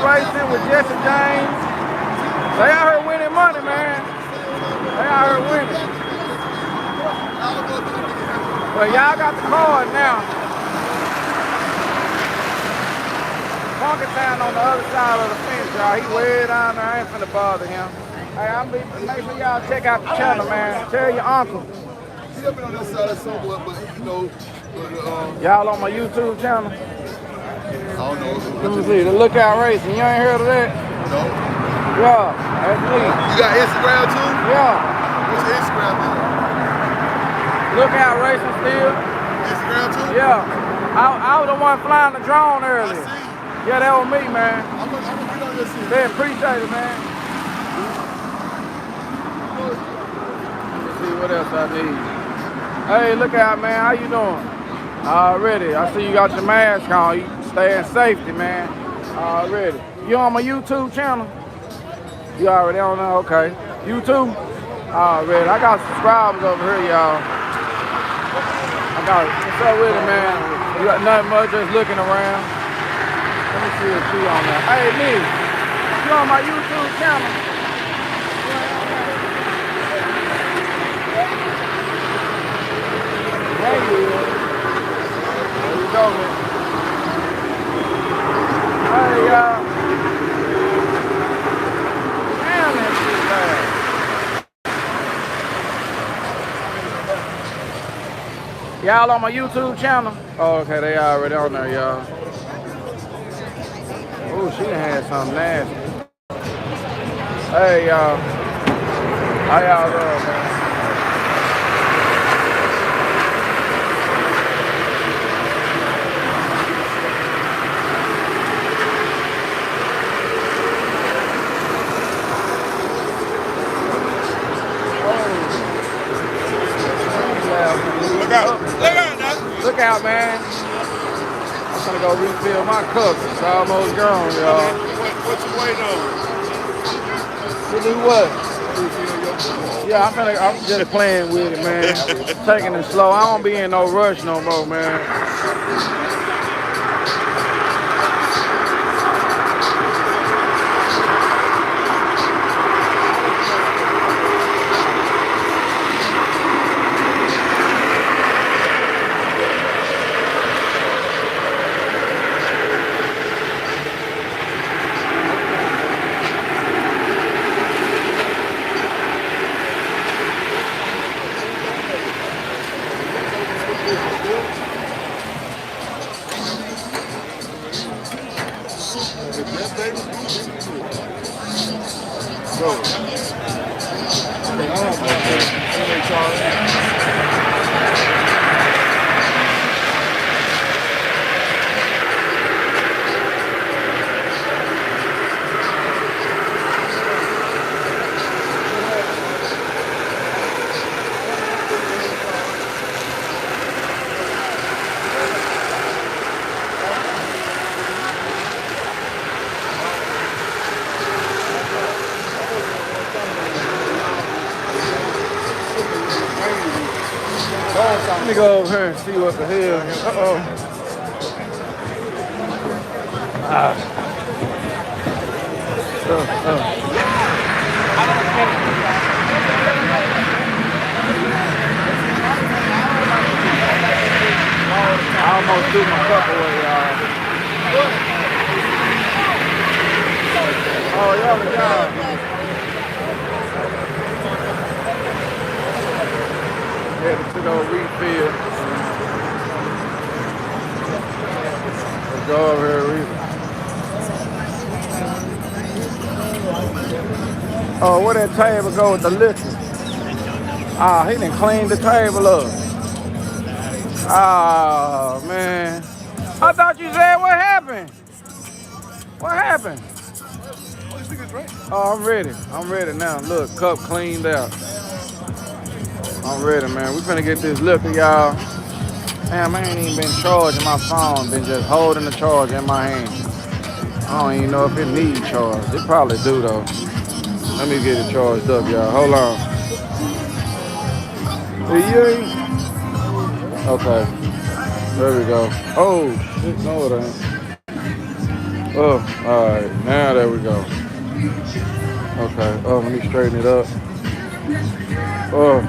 Racing with Jesse James. They out here winning money, man. They out here winning. Well, y'all got the card now. Funky Town on the other side of the fence, y'all. He way down there. I ain't finna bother him. Hey, make sure y'all check out the channel, man. Tell your uncle. He up on that side somewhat, but you know. Y'all on my YouTube channel? I don't know. Let me see. The Lookout Racing. You ain't heard of that? No. Yeah, that's me. You got Instagram too? Yeah. What's your Instagram name? Lookout Racing still. Instagram too? Yeah. I was the one flying the drone earlier. I see. Yeah, that was me, man. I'm gonna get on this shit. They appreciate it, man. Let me see what else I need. Hey, look out, man. How you doing? Already. I see you got your mask on. You stay in safety, man. Already. You on my YouTube channel? You already on there? Okay. YouTube? Already. I got subscribers over here, y'all. I got it. What's up with it, man? You got nothing much, just looking around. Let me see if she on there. Hey, me. You on my YouTube channel? There you is. There you go, man. Hey, y'all. Damn, that shit bad. Y'all on my YouTube channel? Oh, okay, they already on there, y'all. Oh, she done had something nasty. Hey, y'all. How y'all doing, man? Look out, man. I'm gonna go refill my cup. It's almost gone, y'all. What you waiting on? You do what? Yeah, I'm just playing with it, man. Taking it slow. I don't be in no rush no more, man. Let me go over here and see what the hell. Uh-oh. I almost threw my cup away, y'all. Oh, y'all. Headed to go refill. Let's go over here and refill. Oh, where that table go with the liquor? Ah, he done cleaned the table up. Ah, man. I thought you said what happened? What happened? Oh, I'm ready. I'm ready now. Look, cup cleaned out. I'm ready, man. We finna get this liquor, y'all. Damn, I ain't even been charging my phone. Been just holding the charge in my hand. I don't even know if it needs charge. It probably do, though. Let me get it charged up, y'all. Hold on. Okay. There we go. Oh, shit. No, it ain't. Oh, all right. Now there we go. Okay. Oh, let me straighten it up. Oh.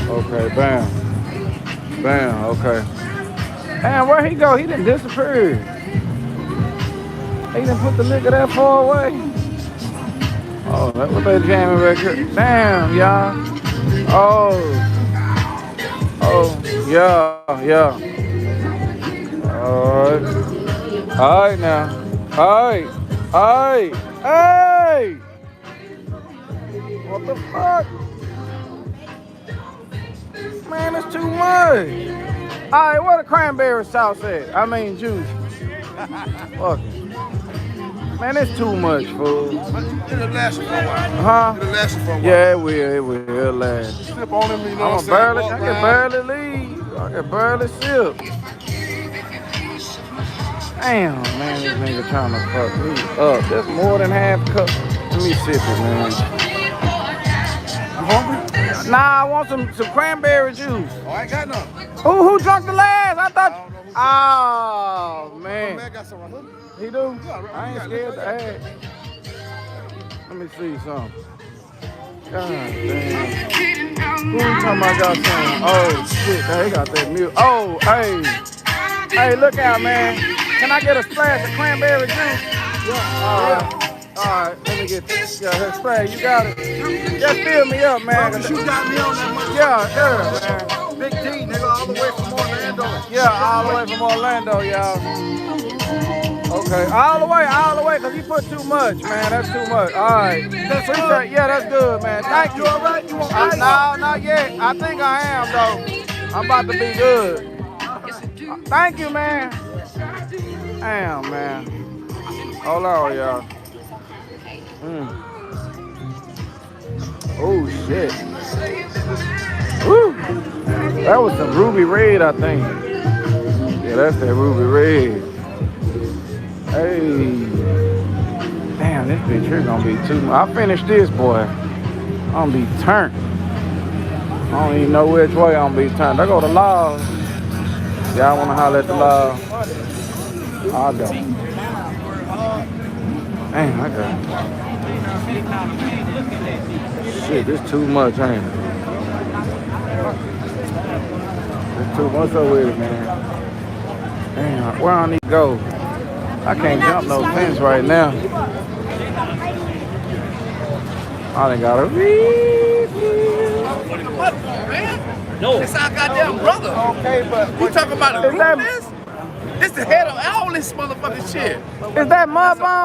Okay. Bam. Bam. Okay. Man, where he go? He didn't disappear. He didn't put the liquor that far away. Oh, that's what they jamming back here. Damn, y'all. Oh. Oh, yeah, yeah. All right. All right now. All right. All right. Hey! What the fuck? Man, it's too much. All right, where the cranberry sauce at? I mean, juice. Fuck it. Man, it's too much, fool. It'll last you for a while. Huh? It'll last you for a while. Yeah, it will. It'll last. Slip on him, you know what I'm I saying? can barely leave. I can barely sip. Damn, man, this nigga trying to fuck me up. That's more than half cup. Let me sip it, man. You hungry? Nah, I want some cranberry juice. Oh, I ain't got none. Who drunk the last? I thought. I don't know who Oh, man. Man, I got some right here. He do? Yeah, right. I ain't scared to ask. Let me see something. God damn. Who you talking about got some? Oh, shit. They got that milk. Oh, hey. Hey, look out, man. Can I get a splash of cranberry juice? Yeah. All right, let me get this. Yeah, her spray. You got it. Just fill me up, man. You got me on that money. Yeah, man. Big D, nigga, all the way from Orlando. Yeah, all the way from Orlando, y'all. Okay, all the way, because you put too much, man. That's too much. All right. Appreciate, yeah, that's good, man. Thank you. You all right? You want ice? No, not yet. I think I am, though. I'm about to be good. Thank you, man. Damn, man. Hold on, y'all. Oh, shit. Woo. That was some ruby red, I think. Yeah, that's that ruby red. Hey. Damn, this bitch here gonna be too much. I finished this, boy. I'm gonna be turned. I don't even know which way I'm gonna be turned. I go to law. Y'all wanna holler at the law? I'll go. Damn, I got shit, this too much, ain't it? It's too much up with it, man. Damn, where I need to go? I can't jump no fence right now. I done got a No. It's our goddamn brother. Okay, but You talking about a is that, this? This the head of all this motherfucking shit. is that mud bone?